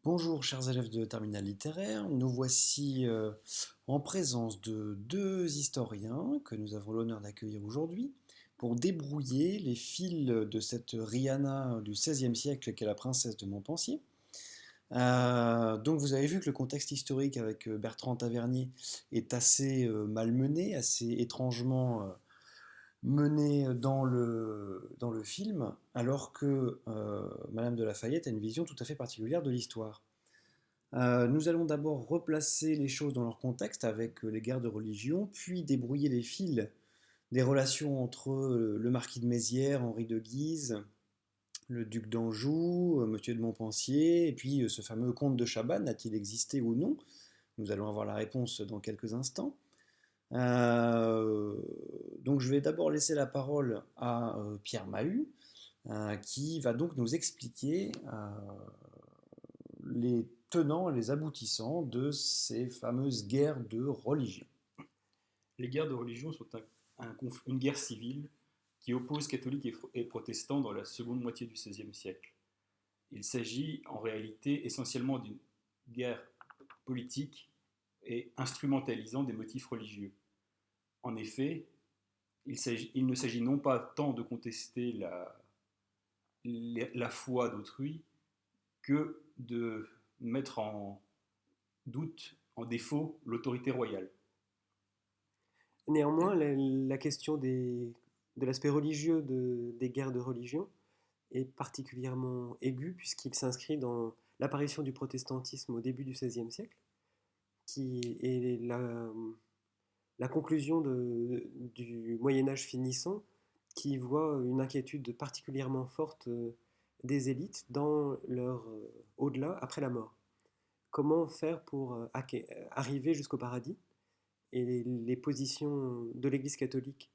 Bonjour chers élèves de Terminal littéraire, nous voici en présence de deux historiens que nous avons l'honneur d'accueillir aujourd'hui pour débrouiller les fils de cette Rihanna du XVIe siècle qu'est la princesse de Montpensier. Donc vous avez vu que le contexte historique avec Bertrand Tavernier est assez malmené, assez étrangement mené dans le film, alors que Madame de Lafayette a une vision tout à fait particulière de l'histoire. Nous allons d'abord replacer les choses dans leur contexte avec les guerres de religion, puis débrouiller les fils des relations entre le marquis de Mézières, Henri de Guise, le duc d'Anjou, Monsieur de Montpensier, et puis ce fameux comte de Chabannes, a-t-il existé ou non? Nous allons avoir la réponse dans quelques instants. Euh, donc je vais d'abord laisser la parole à Pierre Mahut, qui va donc nous expliquer les tenants et les aboutissants de ces fameuses guerres de religion. Les guerres de religion sont une guerre civile qui oppose catholiques et protestants dans la seconde moitié du XVIe siècle. Il s'agit en réalité essentiellement d'une guerre politique et instrumentalisant des motifs religieux. En effet, il ne s'agit non pas tant de contester la foi d'autrui que de mettre en doute, en défaut, l'autorité royale. Néanmoins, la question de l'aspect religieux des guerres de religion est particulièrement aiguë puisqu'il s'inscrit dans l'apparition du protestantisme au début du XVIe siècle, qui est la conclusion du Moyen Âge finissant, qui voit une inquiétude particulièrement forte des élites dans leur au-delà, après la mort. Comment faire pour arriver jusqu'au paradis? Et les positions de l'Église catholique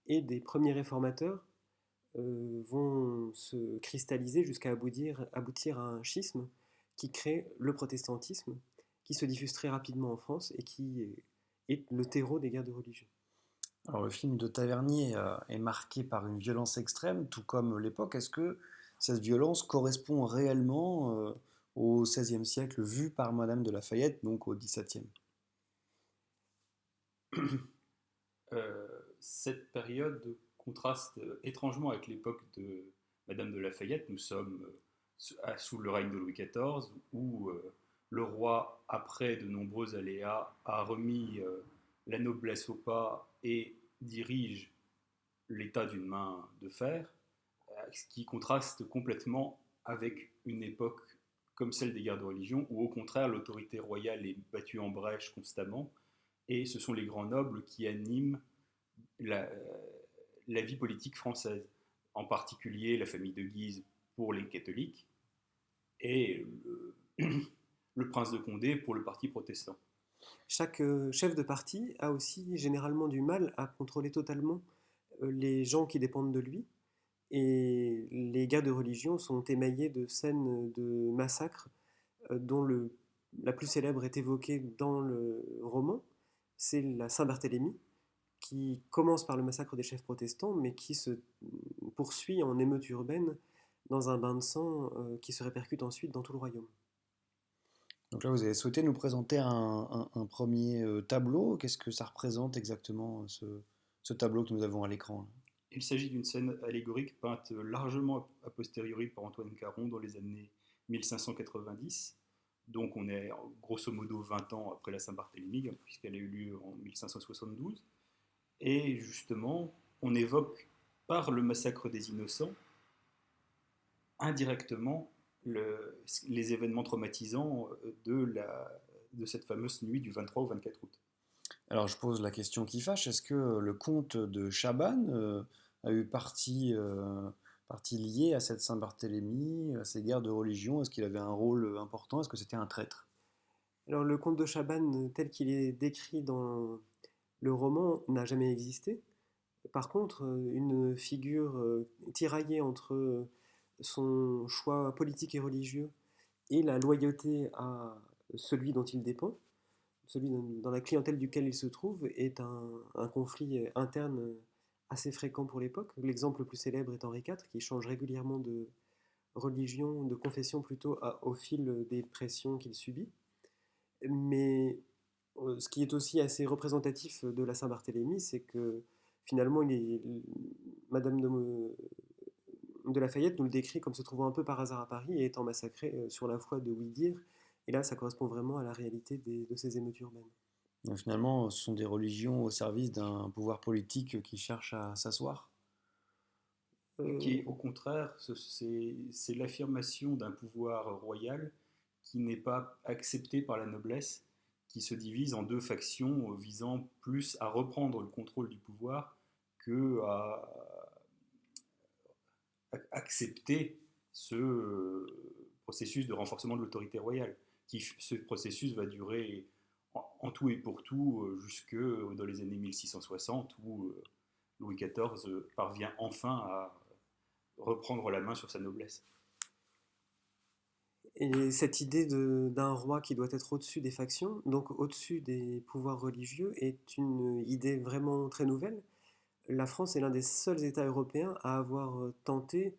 et des premiers réformateurs vont se cristalliser jusqu'à aboutir à un schisme qui crée le protestantisme, qui se diffuse très rapidement en France et qui est le terreau des guerres de religion. Alors le film de Tavernier est marqué par une violence extrême, tout comme l'époque. Est-ce que cette violence correspond réellement au XVIe siècle vu par Madame de Lafayette, donc au XVIIe? Cette période contraste étrangement avec l'époque de Madame de Lafayette. Nous sommes sous le règne de Louis XIV, où le roi, après de nombreux aléas, a remis la noblesse au pas et dirige l'État d'une main de fer, ce qui contraste complètement avec une époque comme celle des guerres de religion, où au contraire l'autorité royale est battue en brèche constamment, et ce sont les grands nobles qui animent la, la vie politique française, en particulier la famille de Guise pour les catholiques et le prince de Condé pour le parti protestant. Chaque chef de parti a aussi généralement du mal à contrôler totalement les gens qui dépendent de lui. Et les guerres de religion sont émaillées de scènes de massacres dont la plus célèbre est évoquée dans le roman. C'est la Saint-Barthélemy, qui commence par le massacre des chefs protestants, mais qui se poursuit en émeute urbaine dans un bain de sang qui se répercute ensuite dans tout le royaume. Donc là, vous avez souhaité nous présenter un premier tableau. Qu'est-ce que ça représente exactement, ce tableau que nous avons à l'écran? Il s'agit d'une scène allégorique peinte largement a posteriori par Antoine Caron dans les années 1590. Donc on est grosso modo 20 ans après la Saint-Barthélemy, puisqu'elle a eu lieu en 1572. Et justement, on évoque par le massacre des innocents indirectement les événements traumatisants de cette fameuse nuit du 23 au 24 août. Alors je pose la question qui fâche, est-ce que le comte de Chabannes a eu partie liée à cette Saint-Barthélemy, à ces guerres de religion? Est-ce qu'il avait un rôle important? Est-ce que c'était un traître? Alors le comte de Chabannes, tel qu'il est décrit dans le roman, n'a jamais existé. Par contre, une figure tiraillée entre son choix politique et religieux et la loyauté à celui dont il dépend, celui dans la clientèle duquel il se trouve, est un conflit interne assez fréquent pour l'époque. L'exemple le plus célèbre est Henri IV, qui change régulièrement religion, de confession plutôt, au fil des pressions qu'il subit. Mais ce qui est aussi assez représentatif de la Saint-Barthélemy, c'est que finalement, Madame de Lafayette nous le décrit comme se trouvant un peu par hasard à Paris et étant massacrée sur la foi de Ouidir. Et là, ça correspond vraiment à la réalité de ces émeutes urbaines. Donc finalement, ce sont des religions au service d'un pouvoir politique qui cherche à s'asseoir. Qui est Euh, au contraire, c'est l'affirmation d'un pouvoir royal qui n'est pas accepté par la noblesse, qui se divise en deux factions visant plus à reprendre le contrôle du pouvoir que à accepter ce processus de renforcement de l'autorité royale. Ce processus va durer en tout et pour tout jusque dans les années 1660 où Louis XIV parvient enfin à reprendre la main sur sa noblesse. Et cette idée d'un roi qui doit être au-dessus des factions, donc au-dessus des pouvoirs religieux, est une idée vraiment très nouvelle. La France est l'un des seuls États européens à avoir tenté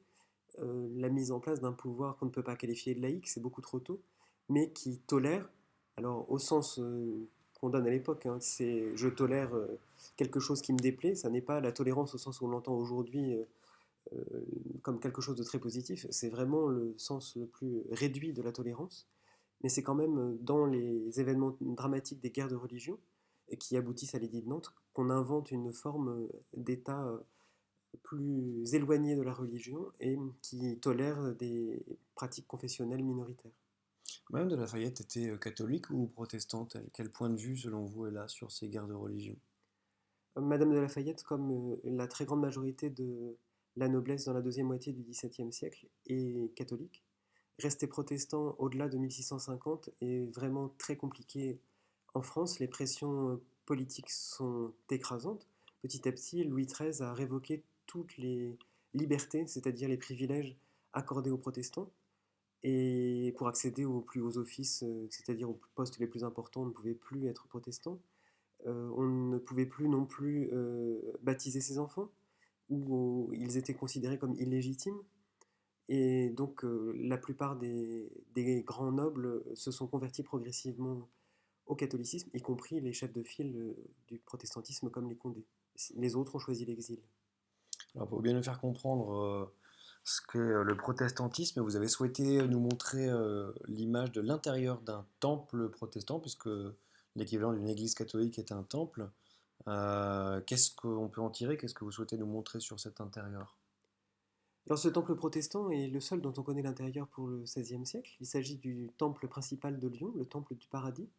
la mise en place d'un pouvoir qu'on ne peut pas qualifier de laïque, c'est beaucoup trop tôt, mais qui tolère, alors au sens qu'on donne à l'époque, hein, c'est je tolère quelque chose qui me déplaît, ça n'est pas la tolérance au sens où on l'entend aujourd'hui euh, comme quelque chose de très positif, c'est vraiment le sens le plus réduit de la tolérance, mais c'est quand même dans les événements dramatiques des guerres de religion qui aboutissent à l'édit de Nantes qu'on invente une forme d'État plus éloigné de la religion et qui tolère des pratiques confessionnelles minoritaires. Madame de Lafayette était catholique ou protestante? Quel point de vue, selon vous, elle a sur ces guerres de religion? Madame de Lafayette, comme la très grande majorité de la noblesse dans la deuxième moitié du XVIIe siècle, est catholique. Rester protestant au-delà de 1650 est vraiment très compliqué en France. Les pressions politiques sont écrasantes. Petit à petit, Louis XIII a révoqué toutes les libertés, c'est-à-dire les privilèges accordés aux protestants. Et pour accéder aux plus hauts offices, c'est-à-dire aux postes les plus importants, on ne pouvait plus être protestant. On ne pouvait plus non plus baptiser ses enfants, ou ils étaient considérés comme illégitimes. Et donc la plupart des grands nobles se sont convertis progressivement au catholicisme, y compris les chefs de file du protestantisme comme les Condés. Les autres ont choisi l'exil. Alors, pour bien nous faire comprendre ce qu'est le protestantisme, vous avez souhaité nous montrer l'image de l'intérieur d'un temple protestant, puisque l'équivalent d'une église catholique est un temple. Qu'est-ce qu'on peut en tirer? Qu'est-ce que vous souhaitez nous montrer sur cet intérieur? Alors ce temple protestant est le seul dont on connaît l'intérieur pour le XVIe siècle. Il s'agit du temple principal de Lyon, le temple du paradis.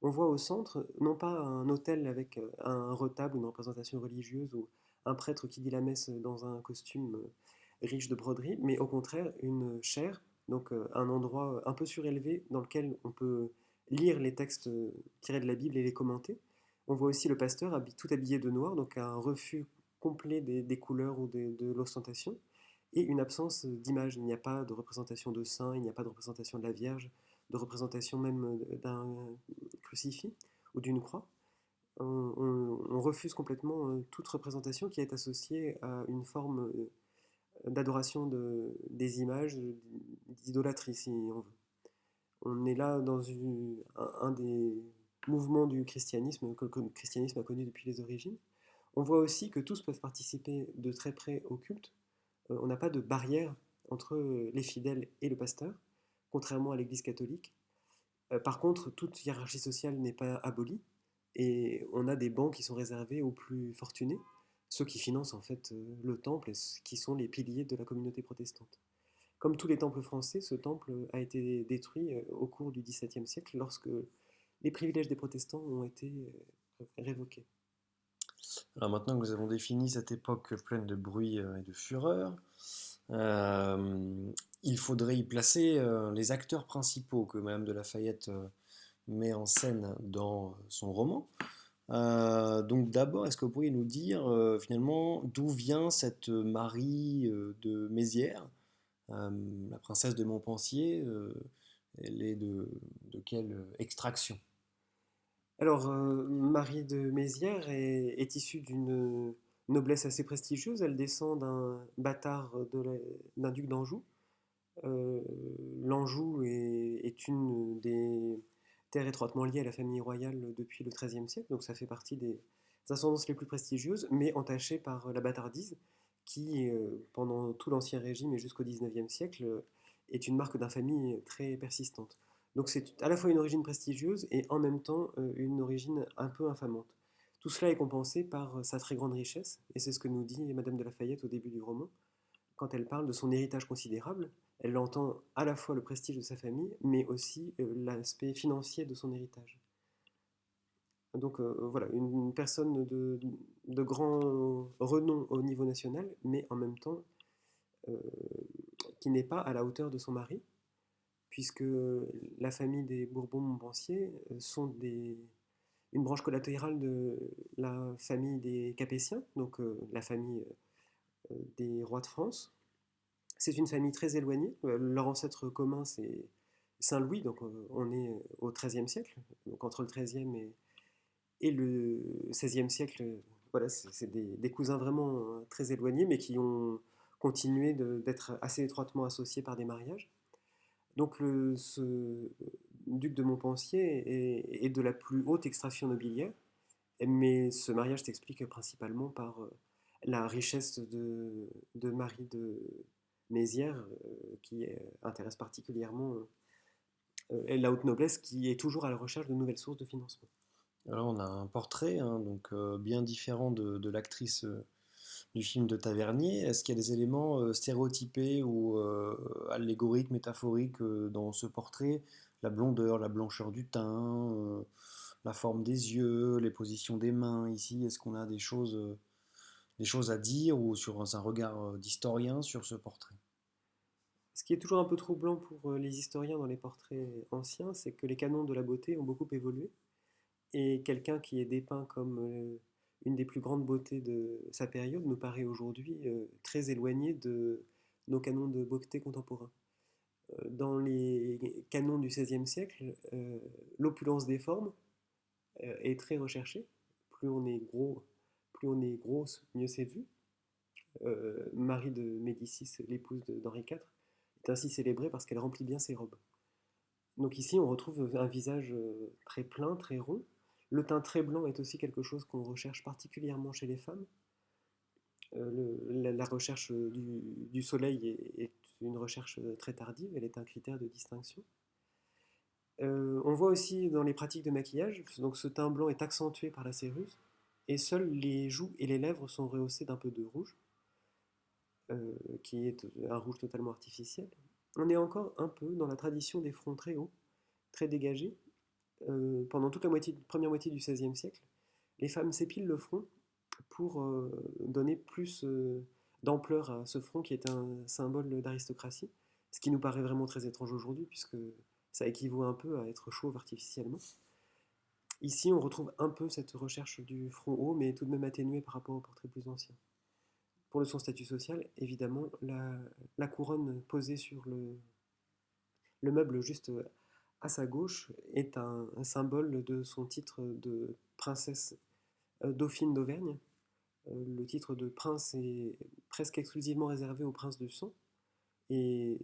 On voit au centre, non pas un autel avec un retable, une représentation religieuse ou un prêtre qui dit la messe dans un costume riche de broderie, mais au contraire une chaire, donc un endroit un peu surélevé dans lequel on peut lire les textes tirés de la Bible et les commenter. On voit aussi le pasteur tout habillé de noir, donc un refus complet des couleurs ou de l'ostentation, et une absence d'image. Il n'y a pas de représentation de saint, il n'y a pas de représentation de la Vierge, de représentation même d'un crucifix ou d'une croix. On refuse complètement toute représentation qui est associée à une forme d'adoration des images, d'idolâtrie si on veut. On est là dans un des mouvements du christianisme que le christianisme a connu depuis les origines. On voit aussi que tous peuvent participer de très près au culte. On n'a pas de barrière entre les fidèles et le pasteur, contrairement à l'Église catholique. Par contre, toute hiérarchie sociale n'est pas abolie et on a des bancs qui sont réservés aux plus fortunés, ceux qui financent en fait le temple et qui sont les piliers de la communauté protestante. Comme tous les temples français, ce temple a été détruit au cours du XVIIe siècle lorsque les privilèges des protestants ont été révoqués. Alors maintenant que nous avons défini cette époque pleine de bruit et de fureur, euh, il faudrait y placer les acteurs principaux que Madame de Lafayette met en scène dans son roman. Donc d'abord, est-ce que vous pourriez nous dire finalement d'où vient cette Marie de Mézières, la princesse de Montpensier? Elle est de quelle extraction? Alors, Marie de Mézières est issue d'une noblesse assez prestigieuse. Elle descend d'un bâtard d'un duc d'Anjou. Euh, L'Anjou est une des terres étroitement liées à la famille royale depuis le XIIIe siècle, donc ça fait partie des ascendances les plus prestigieuses, mais entachées par la bâtardise, qui, pendant tout l'Ancien Régime et jusqu'au XIXe siècle, est une marque d'infamie très persistante. Donc c'est à la fois une origine prestigieuse et en même temps une origine un peu infamante. Tout cela est compensé par sa très grande richesse, et c'est ce que nous dit Madame de Lafayette au début du roman, quand elle parle de son héritage considérable. Elle entend à la fois le prestige de sa famille, mais aussi l'aspect financier de son héritage. Donc voilà, une personne de grand renom au niveau national, mais en même temps euh, qui n'est pas à la hauteur de son mari, puisque la famille des Bourbons-Montpensier une branche collatérale de la famille des Capétiens, donc la famille des rois de France. C'est une famille très éloignée. Leur ancêtre commun, c'est Saint-Louis, donc on est au XIIIe siècle, donc entre le XIIIe et le XVIe siècle. Voilà, c'est des cousins vraiment très éloignés, mais qui ont continué d'être assez étroitement associés par des mariages. Donc ce duc de Montpensier est de la plus haute extraction nobiliaire, mais ce mariage s'explique principalement par la richesse de Marie de Mézières, qui intéresse particulièrement la haute noblesse, qui est toujours à la recherche de nouvelles sources de financement. Alors on a un portrait, hein, donc bien différent de l'actrice du film de Tavernier. Est-ce qu'il y a des éléments stéréotypés ou allégoriques, métaphoriques dans ce portrait? La blondeur, la blancheur du teint, la forme des yeux, les positions des mains ici. Est-ce qu'on a des choses à dire ou sur un regard d'historien sur ce portrait? Ce qui est toujours un peu troublant pour les historiens dans les portraits anciens, c'est que les canons de la beauté ont beaucoup évolué. Et quelqu'un qui est dépeint comme une des plus grandes beautés de sa période nous paraît aujourd'hui très éloigné de nos canons de beauté contemporains. Dans les canons du XVIe siècle, l'opulence des formes est très recherchée. Plus on est gros, plus on est grosse, mieux c'est vu. Marie de Médicis, l'épouse d'Henri IV, est ainsi célébrée parce qu'elle remplit bien ses robes. Donc ici, on retrouve un visage très plein, très rond. Le teint très blanc est aussi quelque chose qu'on recherche particulièrement chez les femmes. La recherche du soleil est une recherche très tardive, elle est un critère de distinction. On voit aussi dans les pratiques de maquillage, donc ce teint blanc est accentué par la céruse, et seuls les joues et les lèvres sont rehaussées d'un peu de rouge, qui est un rouge totalement artificiel. On est encore un peu dans la tradition des fronts très hauts, très dégagés. Pendant toute la première moitié du XVIe siècle, les femmes s'épilent le front pour donner plus d'ampleur à ce front qui est un symbole d'aristocratie, ce qui nous paraît vraiment très étrange aujourd'hui puisque ça équivaut un peu à être chauve artificiellement. Ici, on retrouve un peu cette recherche du front haut, mais tout de même atténuée par rapport au portrait plus ancien. Pour son statut social, évidemment, la couronne posée sur le meuble juste à sa gauche est un symbole de son titre de princesse dauphine d'Auvergne. Le titre de prince est presque exclusivement réservé au prince du sang et,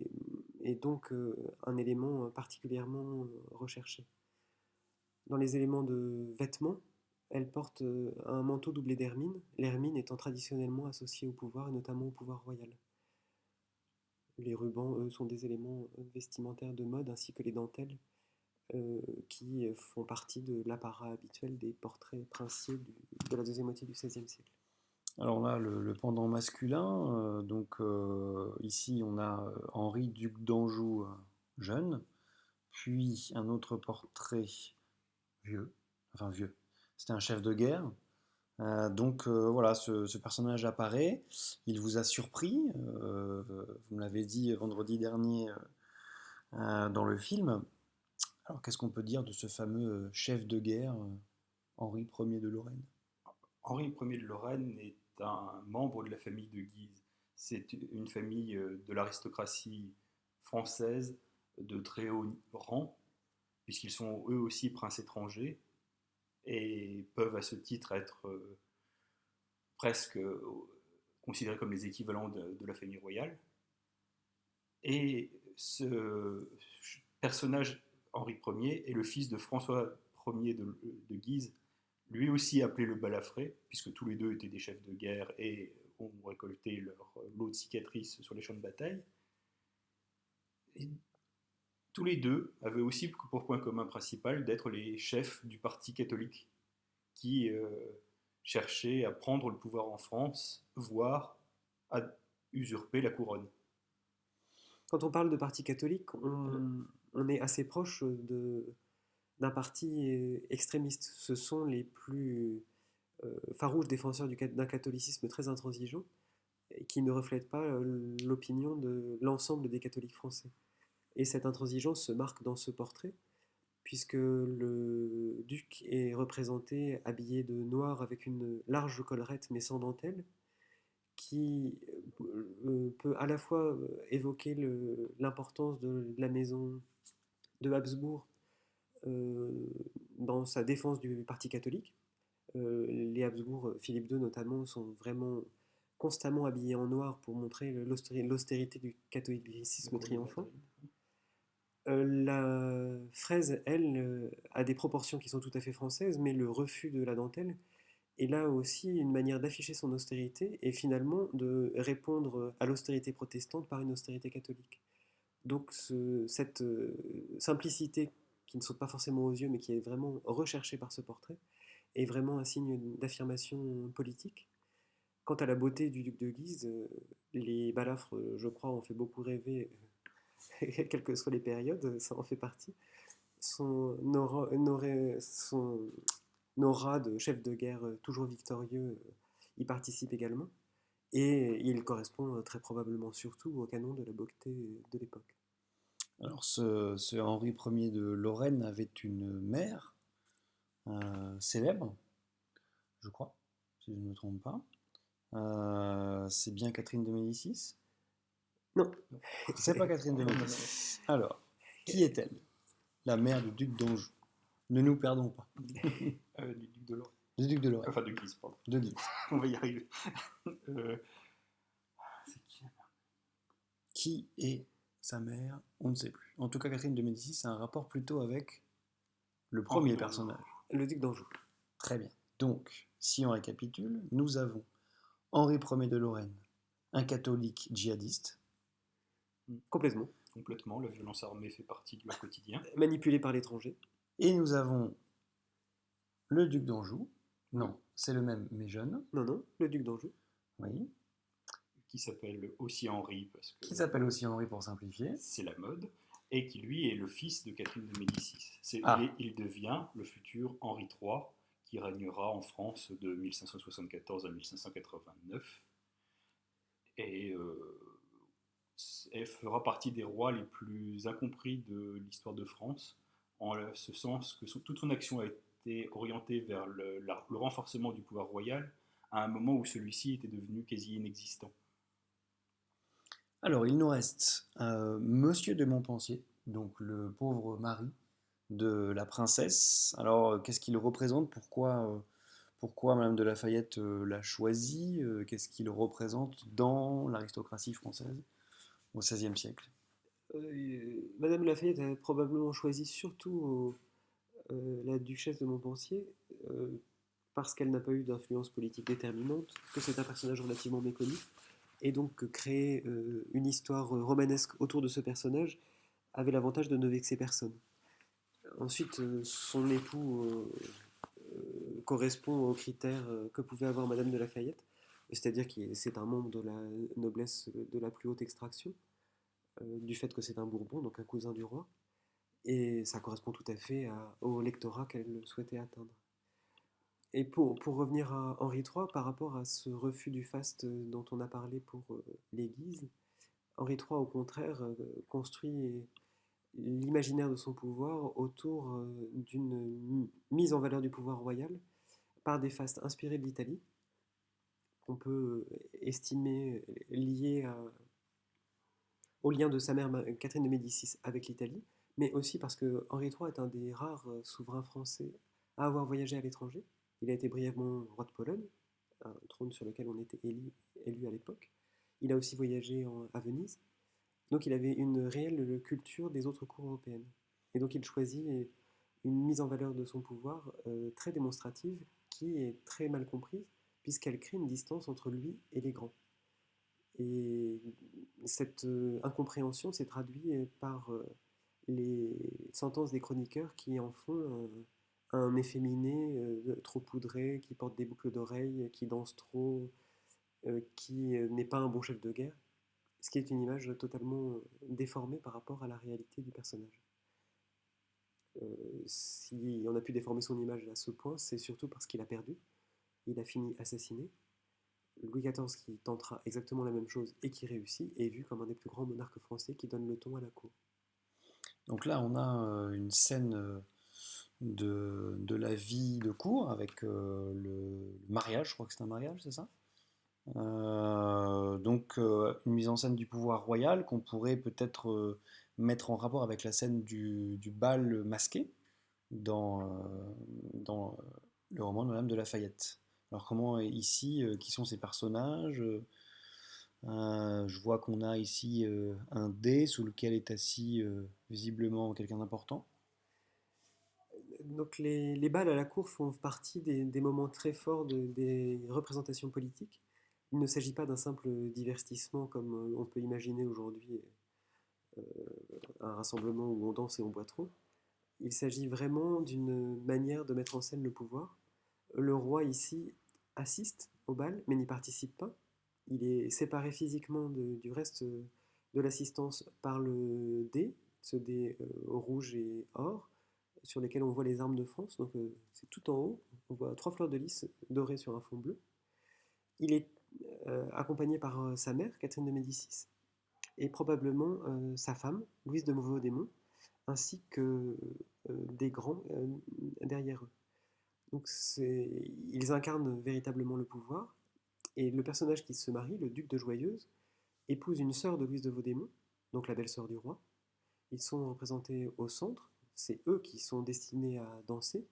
et donc un élément particulièrement recherché. Dans les éléments de vêtements, elle porte un manteau doublé d'hermine, l'hermine étant traditionnellement associée au pouvoir et notamment au pouvoir royal. Les rubans, eux, sont des éléments vestimentaires de mode ainsi que les dentelles qui font partie de l'apparat habituel des portraits princiers de la deuxième moitié du XVIe siècle. Alors là, le pendant masculin, donc ici on a Henri, duc d'Anjou, jeune, puis un autre portrait vieux, enfin vieux, c'était un chef de guerre. Donc voilà, ce personnage apparaît, il vous a surpris, vous me l'avez dit vendredi dernier dans le film. Alors qu'est-ce qu'on peut dire de ce fameux chef de guerre, Henri Ier de Lorraine? Henri Ier de Lorraine est un membre de la famille de Guise. C'est une famille de l'aristocratie française de très haut rang, puisqu'ils sont eux aussi princes étrangers et peuvent à ce titre être presque considérés comme les équivalents de la famille royale. Et ce personnage, Henri Ier, est le fils de François Ier de Guise, lui aussi appelé le Balafré, puisque tous les deux étaient des chefs de guerre et ont récolté leur lot de cicatrices sur les champs de bataille. Et tous les deux avaient aussi pour point commun principal d'être les chefs du parti catholique qui cherchait à prendre le pouvoir en France, voire à usurper la couronne. Quand on parle de parti catholique, on est assez proche d'un parti extrémiste. Ce sont les plus farouches défenseurs d'un catholicisme très intransigeant et qui ne reflètent pas l'opinion de l'ensemble des catholiques français. Et cette intransigeance se marque dans ce portrait, puisque le duc est représenté habillé de noir avec une large collerette mais sans dentelle, qui peut à la fois évoquer l'importance de la maison de Habsbourg euh, dans sa défense du parti catholique. Les Habsbourg, Philippe II notamment, sont vraiment constamment habillés en noir pour montrer l'austérité du catholicisme triomphant. La fraise, elle, a des proportions qui sont tout à fait françaises, mais le refus de la dentelle est là aussi une manière d'afficher son austérité et finalement de répondre à l'austérité protestante par une austérité catholique. Donc cette simplicité qui ne saute pas forcément aux yeux, mais qui est vraiment recherchée par ce portrait, est vraiment un signe d'affirmation politique. Quant à la beauté du duc de Guise, les balafres, je crois, ont fait beaucoup rêver, quelles que soient les périodes, ça en fait partie. Son aura de chef de guerre toujours victorieux y participe également. Et il correspond très probablement surtout au canon de la beauté de l'époque. Alors, ce Henri Ier de Lorraine avait une mère célèbre, je crois, si je ne me trompe pas. C'est bien Catherine de Médicis? Non. C'est pas Catherine de Médicis. Alors, qui est-elle? La mère du duc d'Anjou. Ne nous perdons pas. Du duc de Lorraine. Du duc de Lorraine. Enfin, de Guise, pardon. De Guise. On va y arriver. C'est qui? Qui est sa mère? On ne sait plus. En tout cas, Catherine de Médicis a un rapport plutôt avec le premier personnage. Le duc d'Anjou. Très bien. Donc, si on récapitule, nous avons Henri Ier de Lorraine, un catholique djihadiste. Complètement. Complètement, la violence armée fait partie de leur quotidien. Manipulé par l'étranger. Et nous avons le duc d'Anjou. Non, c'est le même, mais jeune. Non, le duc d'Anjou. Oui. Qui s'appelle aussi Henri. Qui s'appelle aussi Henri pour simplifier. C'est la mode. Et qui, lui, est le fils de Catherine de Médicis. Il devient le futur Henri III, qui régnera en France de 1574 à 1589. Et elle fera partie des rois les plus incompris de l'histoire de France, en ce sens que toute son action a été orientée vers le renforcement du pouvoir royal, à un moment où celui-ci était devenu quasi inexistant. Alors, il nous reste Monsieur de Montpensier, donc le pauvre mari de la princesse. Alors, qu'est-ce qu'il représente? Pourquoi Madame de Lafayette l'a choisi? Qu'est-ce qu'il représente dans l'aristocratie française au XVIe siècle? Madame de Lafayette a probablement choisi surtout la duchesse de Montpensier parce qu'elle n'a pas eu d'influence politique déterminante, que c'est un personnage relativement méconnu, et donc créer une histoire romanesque autour de ce personnage avait l'avantage de ne vexer personne. Ensuite, son époux correspond aux critères que pouvait avoir Madame de Lafayette, c'est-à-dire que c'est un membre de la noblesse de la plus haute extraction, du fait que c'est un Bourbon, donc un cousin du roi, et ça correspond tout à fait au lectorat qu'elle souhaitait atteindre. Et pour revenir à Henri III, par rapport à ce refus du faste dont on a parlé pour les Guises, Henri III, au contraire, construit l'imaginaire de son pouvoir autour d'une mise en valeur du pouvoir royal par des fastes inspirés de l'Italie, qu'on peut estimer liés au lien de sa mère Catherine de Médicis avec l'Italie, mais aussi parce que Henri III est un des rares souverains français à avoir voyagé à l'étranger. Il a été brièvement roi de Pologne, un trône sur lequel on était élu à l'époque. Il a aussi voyagé à Venise. Donc il avait une réelle culture des autres cours européennes. Et donc il choisit une mise en valeur de son pouvoir très démonstrative qui est très mal comprise puisqu'elle crée une distance entre lui et les grands. Et cette incompréhension s'est traduite par les sentences des chroniqueurs qui en font un efféminé trop poudré, qui porte des boucles d'oreilles, qui danse trop, qui n'est pas un bon chef de guerre, ce qui est une image totalement déformée par rapport à la réalité du personnage. Si on a pu déformer son image à ce point, c'est surtout parce qu'il a perdu, il a fini assassiné. Louis XIV, qui tentera exactement la même chose et qui réussit, est vu comme un des plus grands monarques français qui donne le ton à la cour. Donc là, on a une scène de la vie de cour avec le mariage, je crois que c'est un mariage, c'est ça? Donc une mise en scène du pouvoir royal qu'on pourrait peut-être mettre en rapport avec la scène du bal masqué dans le roman de Madame de Lafayette. Alors comment ici, qui sont ces personnages? Je vois qu'on a ici un dé sous lequel est assis visiblement quelqu'un d'important. Donc les bals à la cour font partie des moments très forts des représentations politiques. Il ne s'agit pas d'un simple divertissement comme on peut imaginer aujourd'hui euh, un rassemblement où on danse et on boit trop. Il s'agit vraiment d'une manière de mettre en scène le pouvoir. Le roi ici assiste au bal mais n'y participe pas. Il est séparé physiquement du reste de l'assistance par le dé, ce dé rouge et or, sur lesquels on voit les armes de France. Donc c'est tout en haut. On voit trois fleurs de lys dorées sur un fond bleu. Il est accompagné par sa mère, Catherine de Médicis, et probablement sa femme, Louise de Mauvais-Audémont, ainsi que des grands derrière eux. Donc ils incarnent véritablement le pouvoir. Et le personnage qui se marie, le duc de Joyeuse, épouse une sœur de Louise de Vaudémont, donc la belle-sœur du roi. Ils sont représentés au centre, c'est eux qui sont destinés à danser,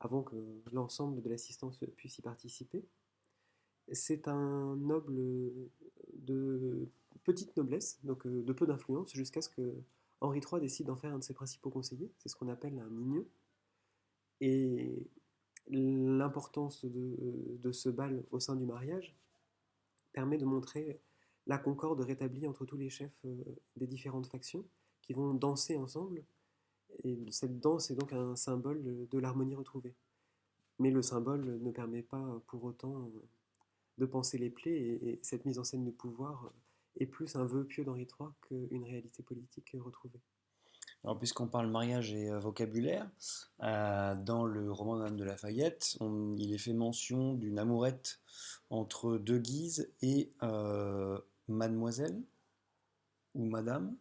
avant que l'ensemble de l'assistance puisse y participer. C'est un noble de petite noblesse, donc de peu d'influence, jusqu'à ce que Henri III décide d'en faire un de ses principaux conseillers. C'est ce qu'on appelle un migneux. Et l'importance de ce bal au sein du mariage permet de montrer la concorde rétablie entre tous les chefs des différentes factions qui vont danser ensemble. Et cette danse est donc un symbole de l'harmonie retrouvée. Mais le symbole ne permet pas pour autant de panser les plaies et cette mise en scène de pouvoir est plus un vœu pieux d'Henri III qu'une réalité politique retrouvée. Alors, puisqu'on parle mariage et vocabulaire, dans le roman de Madame de Lafayette, il est fait mention d'une amourette entre De Guise et Mademoiselle ou Madame.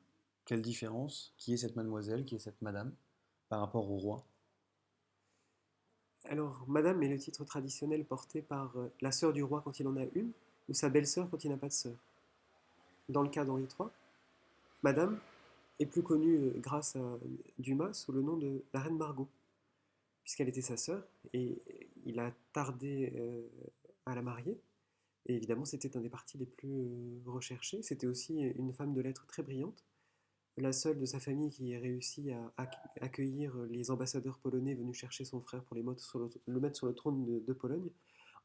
Quelle différence? Qui est cette mademoiselle? Qui est cette madame par rapport au roi? Alors, Madame est le titre traditionnel porté par la sœur du roi quand il en a une, ou sa belle-sœur quand il n'a pas de sœur. Dans le cas d'Henri III, Madame est plus connue grâce à Dumas sous le nom de la reine Margot, puisqu'elle était sa sœur, et il a tardé à la marier. Et évidemment, c'était un des partis les plus recherchés. C'était aussi une femme de lettres très brillante, la seule de sa famille qui ait réussi à accueillir les ambassadeurs polonais venus chercher son frère pour le mettre sur le trône de Pologne,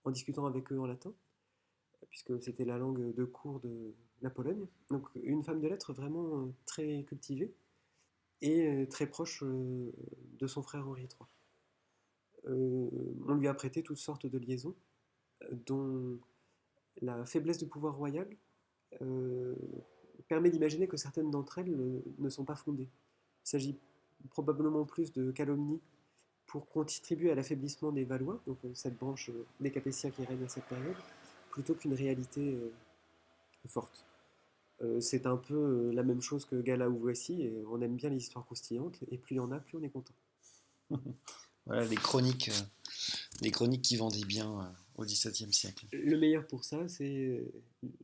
en discutant avec eux en latin, puisque c'était la langue de cour de la Pologne. Donc une femme de lettres vraiment très cultivée et très proche de son frère Henri III. On lui a prêté toutes sortes de liaisons, dont la faiblesse du pouvoir royal euh, permet d'imaginer que certaines d'entre elles ne sont pas fondées. Il s'agit probablement plus de calomnies pour contribuer à l'affaiblissement des Valois, donc cette branche des Capétiens qui règne à cette période, plutôt qu'une réalité forte. C'est un peu la même chose que Gala ou Voici, et on aime bien les histoires croustillantes, et plus il y en a, plus on est content. Voilà les chroniques qui vendaient bien au XVIIe siècle. Le meilleur pour ça, c'est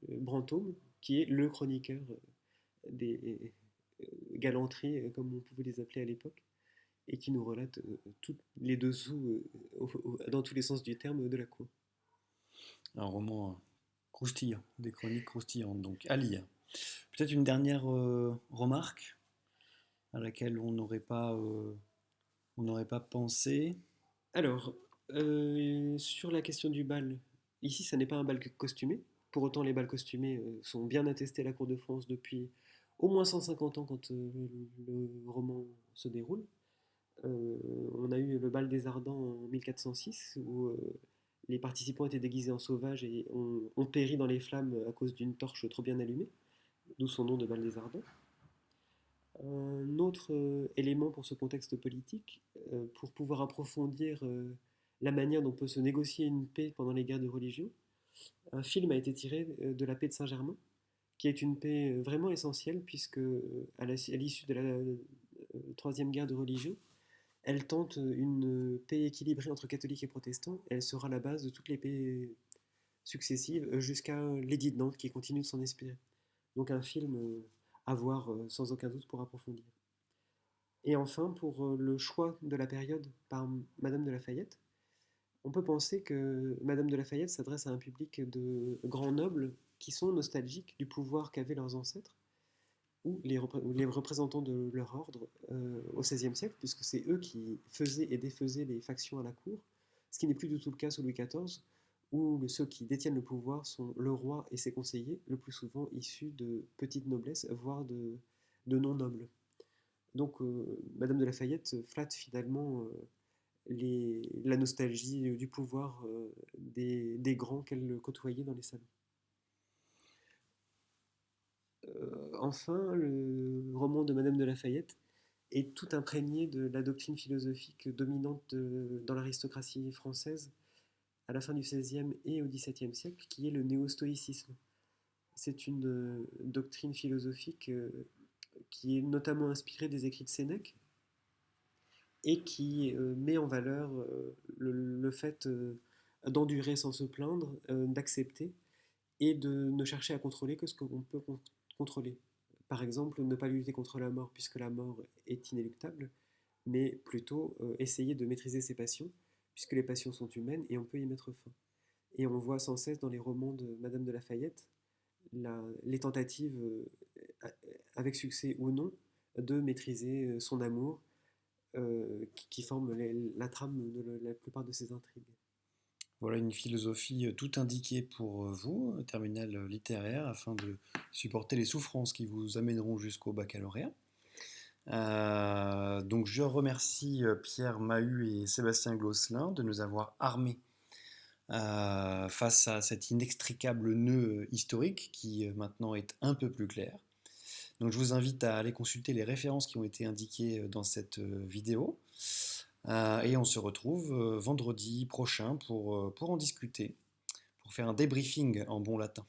Brantôme, qui est le chroniqueur des galanteries, comme on pouvait les appeler à l'époque, et qui nous relate tous les dessous, dans tous les sens du terme, de la cour. Un roman croustillant, des chroniques croustillantes, donc à lire. Peut-être une dernière remarque à laquelle on n'aurait pas pensé. Alors, sur la question du bal, ici, ça n'est pas un bal costumé. Pour autant, les bals costumés sont bien attestés à la cour de France depuis au moins 150 ans quand le roman se déroule. Euh, on a eu le bal des Ardents en 1406 où les participants étaient déguisés en sauvages et ont péri dans les flammes à cause d'une torche trop bien allumée, d'où son nom de bal des Ardents. Un autre élément pour ce contexte politique, pour pouvoir approfondir la manière dont peut se négocier une paix pendant les guerres de religion, un film a été tiré de la paix de Saint-Germain, qui est une paix vraiment essentielle puisque à l'issue de la troisième guerre de religion, elle tente une paix équilibrée entre catholiques et protestants. Elle sera la base de toutes les paix successives jusqu'à l'édit de Nantes qui continue de s'en inspirer. Donc un film à voir sans aucun doute pour approfondir. Et enfin, pour le choix de la période par Madame de Lafayette, on peut penser que Madame de Lafayette s'adresse à un public de grands nobles qui sont nostalgiques du pouvoir qu'avaient leurs ancêtres ou les représentants de leur ordre au XVIe siècle, puisque c'est eux qui faisaient et défaisaient les factions à la cour, ce qui n'est plus du tout le cas sous Louis XIV, où ceux qui détiennent le pouvoir sont le roi et ses conseillers, le plus souvent issus de petites noblesses, voire de non-nobles. Donc Madame de Lafayette flatte finalement la nostalgie du pouvoir des grands qu'elle côtoyait dans les salons. Enfin, le roman de Madame de Lafayette est tout imprégné de la doctrine philosophique dominante dans l'aristocratie française à la fin du XVIe et au XVIIe siècle, qui est le néo-stoïcisme. C'est une doctrine philosophique qui est notamment inspirée des écrits de Sénèque et qui met en valeur le fait d'endurer sans se plaindre, d'accepter et de ne chercher à contrôler que ce qu'on peut contrôler. Par exemple, ne pas lutter contre la mort puisque la mort est inéluctable, mais plutôt essayer de maîtriser ses passions puisque les passions sont humaines et on peut y mettre fin. Et on voit sans cesse dans les romans de Madame de Lafayette les tentatives, avec succès ou non, de maîtriser son amour qui forme la trame de la plupart de ses intrigues. Voilà une philosophie tout indiquée pour vous, terminale littéraire, afin de supporter les souffrances qui vous amèneront jusqu'au baccalauréat. Donc je remercie Pierre Mahut et Sébastien Glosselin de nous avoir armés face à cet inextricable nœud historique qui maintenant est un peu plus clair. Donc je vous invite à aller consulter les références qui ont été indiquées dans cette vidéo. Et on se retrouve vendredi prochain pour en discuter, pour faire un débriefing en bon latin.